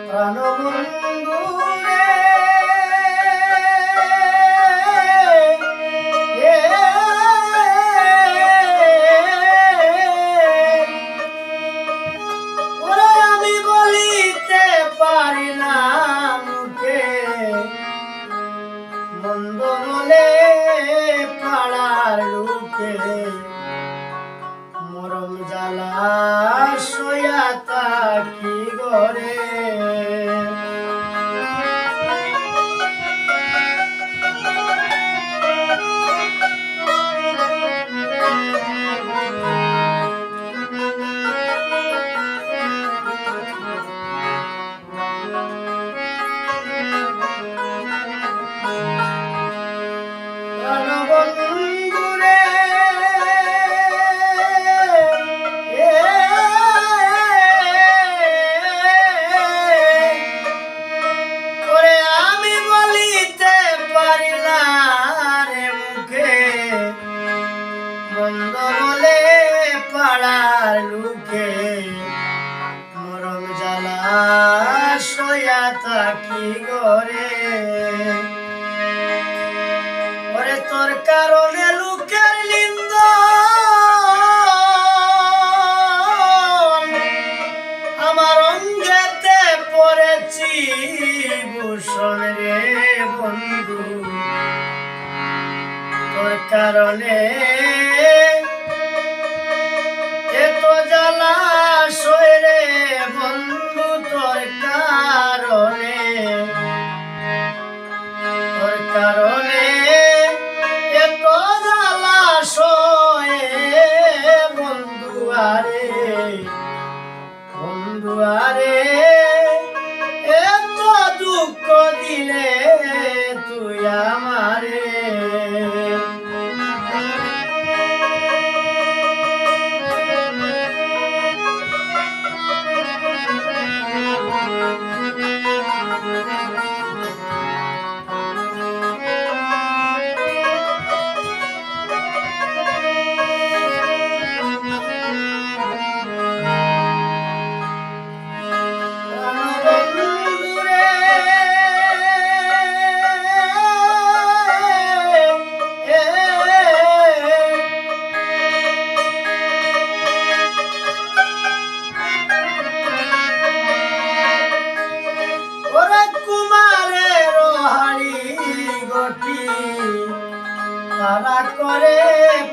প্রাণবন্ধু রে ওরে আমি বলিতে পারি না মুখে মন্দ বলে পাড়ার লোকে মরম জ্বালা সয়া থাকি ঘরে মন্দ বলে পাড়ার লোকে মরম জ্বালা সয়া থাকি ঘরে ওরে তোর কারণে লোকের নিন্দ আমার অঙ্গেতে পড়েছি ভূষণ রে বন্ধু তোর কারণে এত জ্বালা সয় রে বন্ধু তোর কারণে এত জ্বালা সয় বন্ধু আরে এত দুঃখ দিলে তুই আমারে তারা করে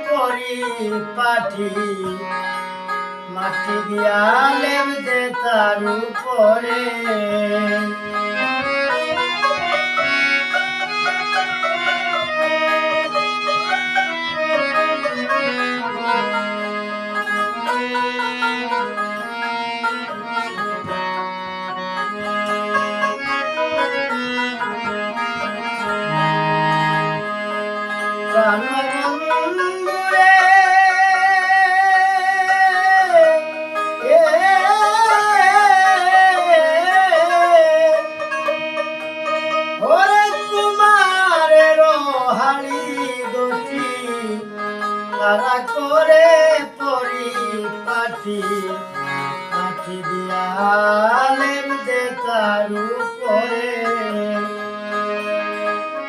পরিপাটি মাটি দিয়া লেম দে তার উপরে প্রাণবন্ধু রে ওরে কুমারের হাড়ি দুটি তারা করে পরিপাটি মাটি দিয়া লেম দে তার উপরে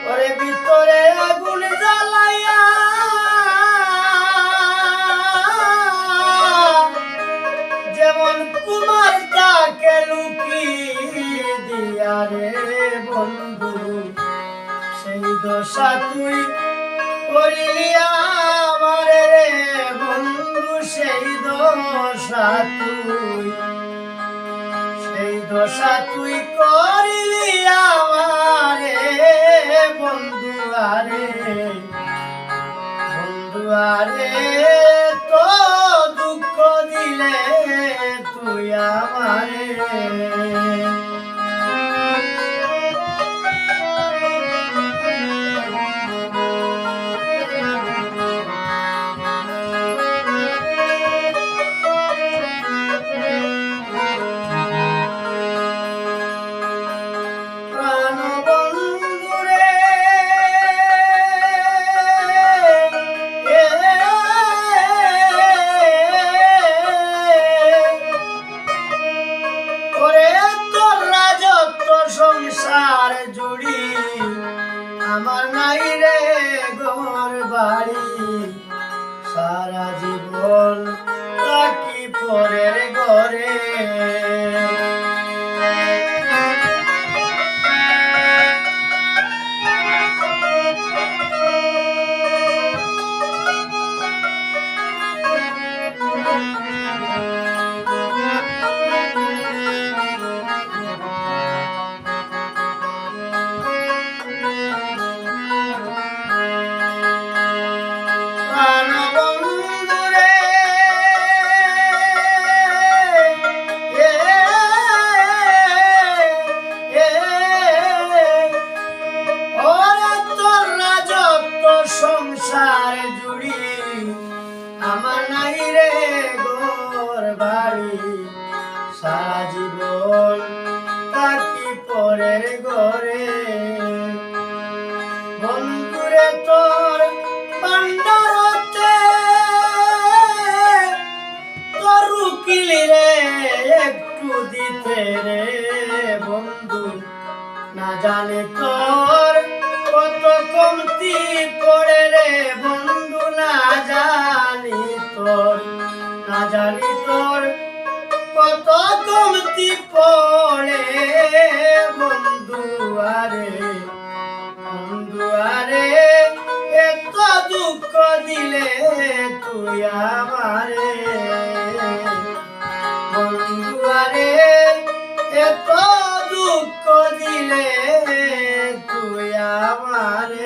ওরে ভিতরে আগুন জ্বালাইয়া যেমন কুমার তাকে লুকি দিয়া রে বন্ধু সেই দশা তুই করিলি আমার রে বন্ধু সেই দশা তুই করিলি আমারে বন্ধু আরে তো দুঃখ দিলে তুই আমারে করে থাকি পরের ঘরে বন্ধুরে তোর পান্ডারতে তোর উকিলি রে একটু দিতে রে বন্ধু না জানি তোর কত কমতি পড়ে রে বন্ধু না জানি তোর কত কমতি পড়ে বন্ধু আরে এত দুঃখ দিলে তুই আমারে বন্ধু আরে এত দুঃখ দিলে তুই আমারে